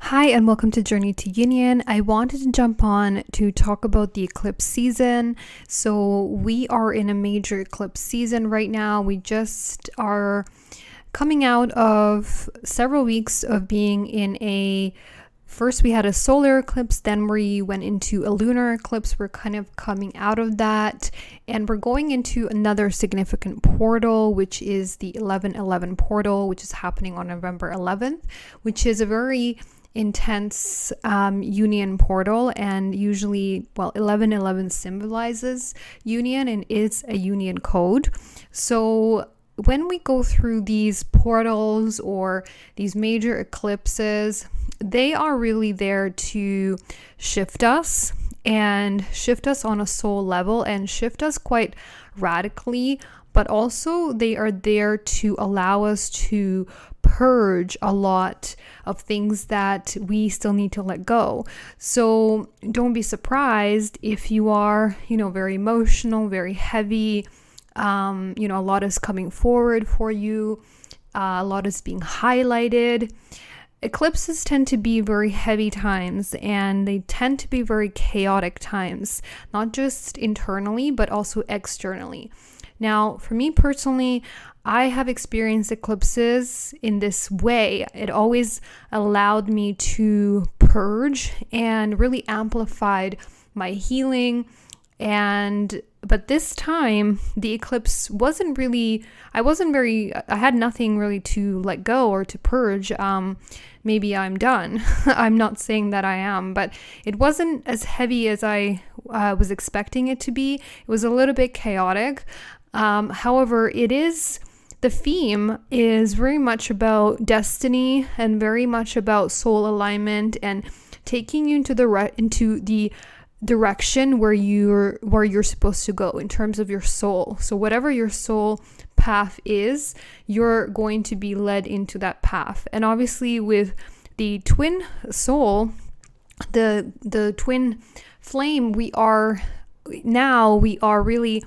Hi, and welcome to Journey to Union. I wanted to jump on to talk about the eclipse season. So, we are in a major eclipse season right now. We just are coming out of several weeks of being in first we had a solar eclipse, then we went into a lunar eclipse. We're kind of coming out of that, and we're going into another significant portal, which is the 11/11 portal, which is happening on November 11th, which is a very intense union portal, and usually 11/11 symbolizes union and is a union code. So when we go through these portals or these major eclipses, they are really there to shift us on a soul level and shift us quite radically, but also they are there to allow us to purge a lot of things that we still need to let go. So don't be surprised if you are, very emotional, very heavy. A lot is coming forward for you. A lot is being highlighted. Eclipses tend to be very heavy times, and they tend to be very chaotic times, not just internally, but also externally. Now, for me personally, I have experienced eclipses in this way. It always allowed me to purge and really amplified my healing. But this time, the eclipse I had nothing really to let go or to purge. Maybe I'm done. I'm not saying that I am, but it wasn't as heavy as I was expecting it to be. It was a little bit chaotic. However, the theme is very much about destiny and very much about soul alignment and taking you into the direction where you're supposed to go in terms of your soul. So whatever your soul path is, you're going to be led into that path. And obviously with the twin soul, the twin flame, we are really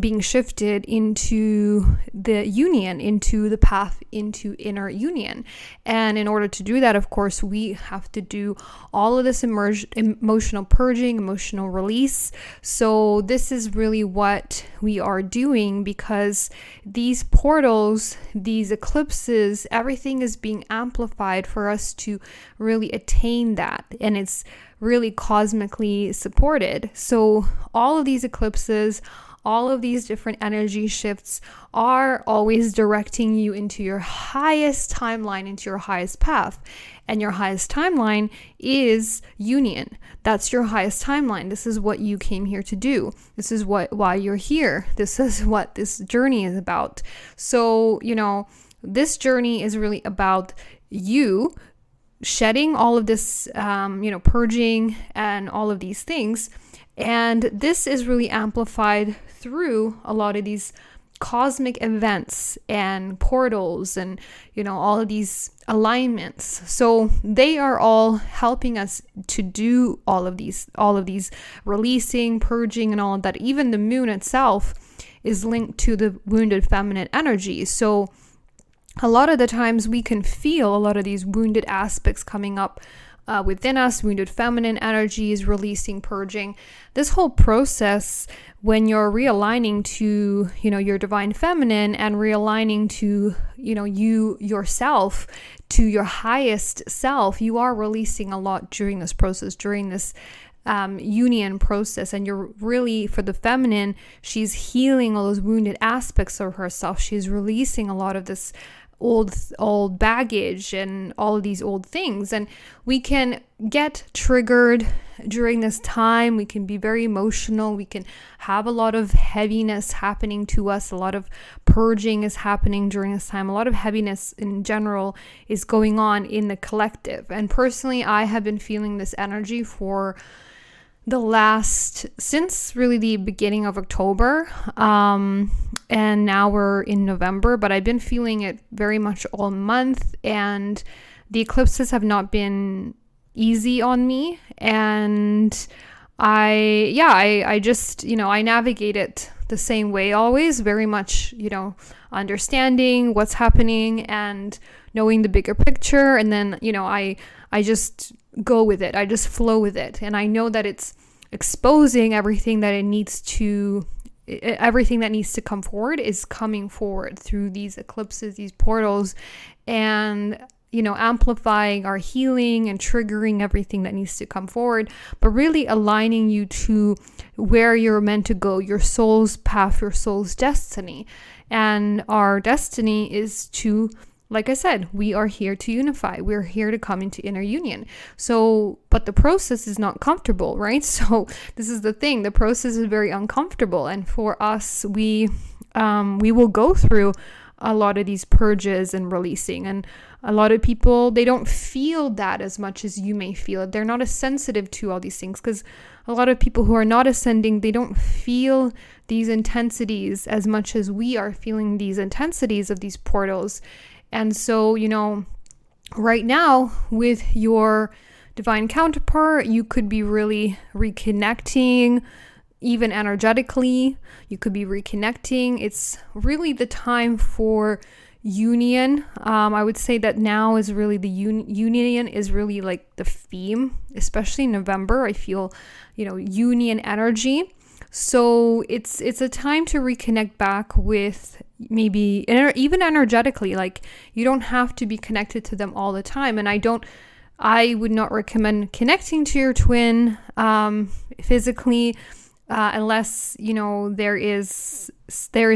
being shifted into the union, into the path into inner union. And in order to do that, of course, we have to do all of this emotional purging, emotional release. So this is really what we are doing, because these portals, these eclipses, everything is being amplified for us to really attain that. And it's really cosmically supported. So all of these eclipses, all of these different energy shifts are always directing you into your highest timeline, into your highest path. And your highest timeline is union. That's your highest timeline. This is what you came here to do. This is why you're here. This is what this journey is about. So, this journey is really about you shedding all of this, purging and all of these things. And this is really amplified through a lot of these cosmic events and portals and, all of these alignments. So they are all helping us to do all of these releasing, purging, and all of that. Even the moon itself is linked to the wounded feminine energy. So a lot of the times we can feel a lot of these wounded aspects coming up within us, wounded feminine energies, releasing, purging. This whole process, when you're realigning to, your divine feminine and realigning to, you yourself, to your highest self, you are releasing a lot during this process, during this union process. And you're really, for the feminine, she's healing all those wounded aspects of herself. She's releasing a lot of this old baggage and all of these old things. And we can get triggered during this time. We can be very emotional. We can have a lot of heaviness happening to us. A lot of purging is happening during this time. A lot of heaviness in general is going on in the collective. And personally, I have been feeling this energy for since really the beginning of October, and now we're in November, but I've been feeling it very much all month, and the eclipses have not been easy on me, and I just, I navigate it the same way always, very much, understanding what's happening and knowing the bigger picture. And then, I just go with it. I just flow with it. And I know that it's exposing everything that needs to come forward is coming forward through these eclipses, these portals, and amplifying our healing and triggering everything that needs to come forward, but really aligning you to where you're meant to go, your soul's path, your soul's destiny. And our destiny is to, like I said, we are here to unify. We're here to come into inner union. So, but the process is not comfortable, right? So this is the thing. The process is very uncomfortable. And for us, we will go through a lot of these purges and releasing. And a lot of people, they don't feel that as much as you may feel it. They're not as sensitive to all these things, because a lot of people who are not ascending, they don't feel these intensities as much as we are feeling these intensities of these portals. And so, right now with your divine counterpart, you could be really reconnecting, even energetically. You could be reconnecting. It's really the time for union. I would say that now is really the union is really like the theme, especially in November. I feel, union energy. So it's a time to reconnect back with maybe even energetically. Like, you don't have to be connected to them all the time. And I would not recommend connecting to your twin physically unless there is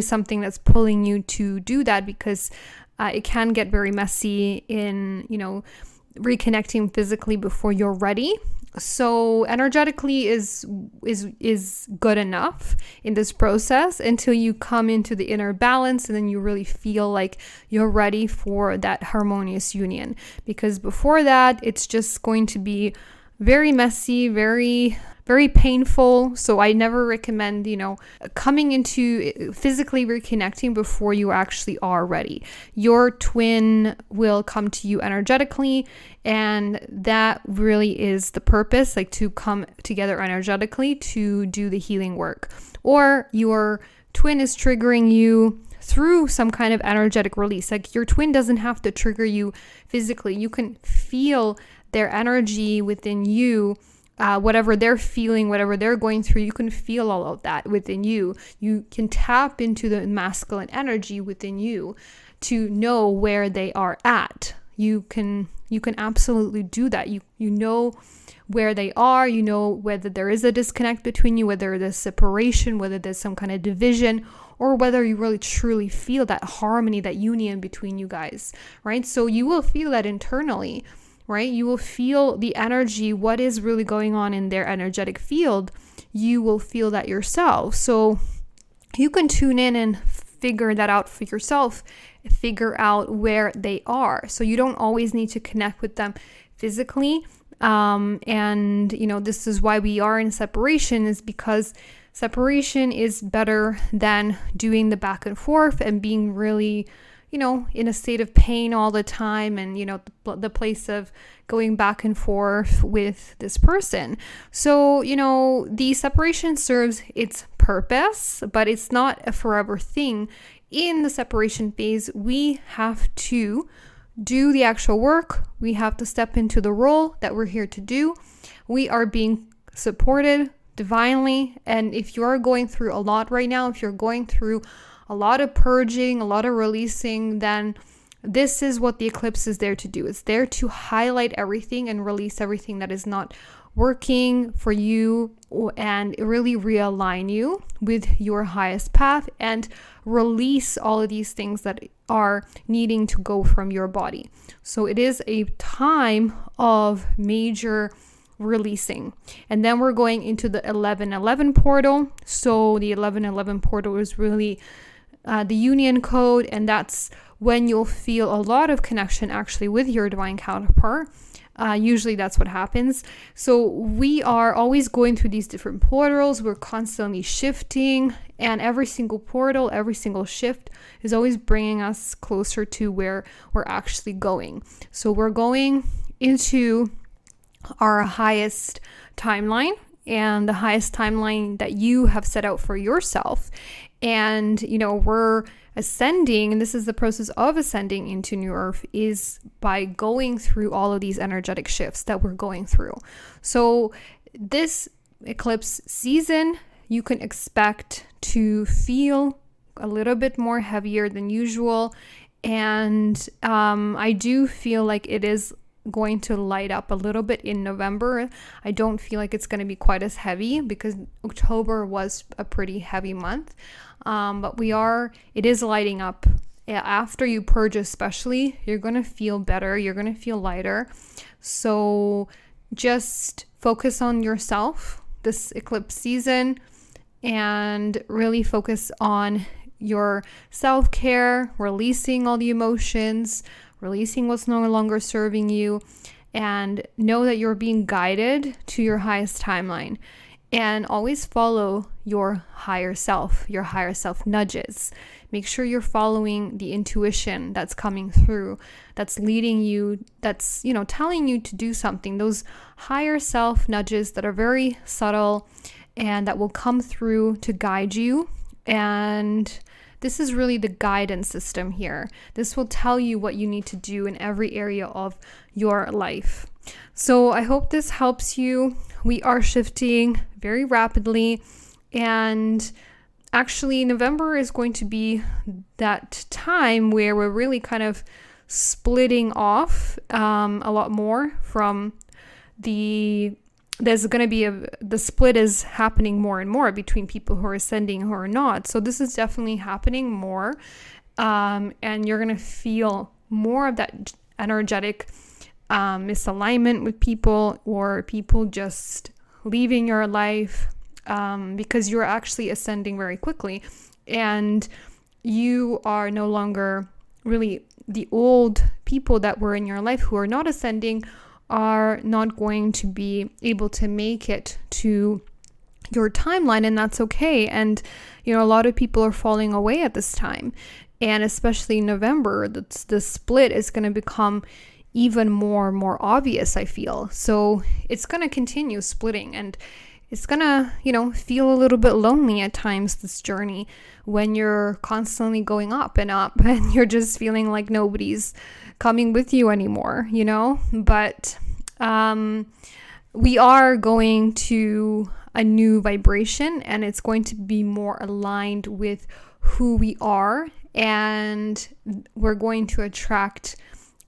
something that's pulling you to do that, because it can get very messy in reconnecting physically before you're ready. So energetically is good enough in this process until you come into the inner balance, and then you really feel like you're ready for that harmonious union. Because before that, it's just going to be very messy, very, very painful. So I never recommend, coming into physically reconnecting before you actually are ready. Your twin will come to you energetically, and that really is the purpose, like to come together energetically to do the healing work. Or your twin is triggering you through some kind of energetic release. Like, your twin doesn't have to trigger you physically. You can feel their energy within you. Whatever they're feeling, whatever they're going through, you can feel all of that within you. You can tap into the masculine energy within you to know where they are at. You can absolutely do that. You know where they are, whether there is a disconnect between you, whether there's separation, whether there's some kind of division, or whether you really truly feel that harmony, that union between you guys, right? So you will feel that internally, right? You will feel the energy, what is really going on in their energetic field. You will feel that yourself. So you can tune in and figure that out for yourself, figure out where they are. So you don't always need to connect with them physically. And this is why we are in separation, is because separation is better than doing the back and forth and being really in a state of pain all the time, and, the place of going back and forth with this person. So, the separation serves its purpose, but it's not a forever thing. In the separation phase, we have to do the actual work. We have to step into the role that we're here to do. We are being supported divinely. And if you're going through a lot right now, if you're going through a lot of purging, a lot of releasing, then this is what the eclipse is there to do. It's there to highlight everything and release everything that is not working for you, and really realign you with your highest path and release all of these things that are needing to go from your body. So it is a time of major releasing. And then we're going into the 1111 portal. So the 1111 portal is really the union code, and that's when you'll feel a lot of connection actually with your divine counterpart. Usually that's what happens. So we are always going through these different portals. We're constantly shifting, and every single portal, every single shift is always bringing us closer to where we're actually going. So we're going into our highest timeline, and the highest timeline that you have set out for yourself. And, we're ascending, and this is the process of ascending into New Earth, is by going through all of these energetic shifts that we're going through. So this eclipse season, you can expect to feel a little bit more heavier than usual. And I do feel like it is going to light up a little bit in November. I don't feel like it's going to be quite as heavy because October was a pretty heavy month. But it is lighting up. After you purge especially, you're going to feel better. You're going to feel lighter. So just focus on yourself this eclipse season and really focus on your self-care, releasing all the emotions, releasing what's no longer serving you, and know that you're being guided to your highest timeline. And always follow your higher self nudges. Make sure you're following the intuition that's coming through, that's leading you, that's, telling you to do something. Those higher self nudges that are very subtle and that will come through to guide you. And this is really the guidance system here. This will tell you what you need to do in every area of your life. So I hope this helps you. We are shifting very rapidly, and actually November is going to be that time where we're really kind of splitting off a lot more from there's going to be the split is happening more and more between people who are ascending and who are not. So this is definitely happening more. And you're going to feel more of that energetic misalignment with people, or people just leaving your life because you're actually ascending very quickly. And you are no longer really the old people that were in your life who are not ascending are not going to be able to make it to your timeline, and that's okay. And a lot of people are falling away at this time, and especially in November, the split is going to become even more obvious, I feel. So it's going to continue splitting, and it's going to feel a little bit lonely at times, this journey, when you're constantly going up and you're just feeling like nobody's coming with you anymore, but we are going to a new vibration, and it's going to be more aligned with who we are, and we're going to attract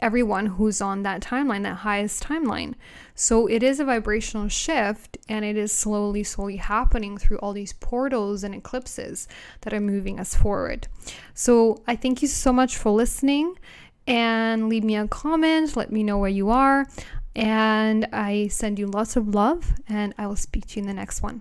everyone who's on that timeline, that highest timeline. So it is a vibrational shift, and it is slowly happening through all these portals and eclipses that are moving us forward. So I thank you so much for listening, and leave me a comment, let me know where you are, and I send you lots of love, and I will speak to you in the next one.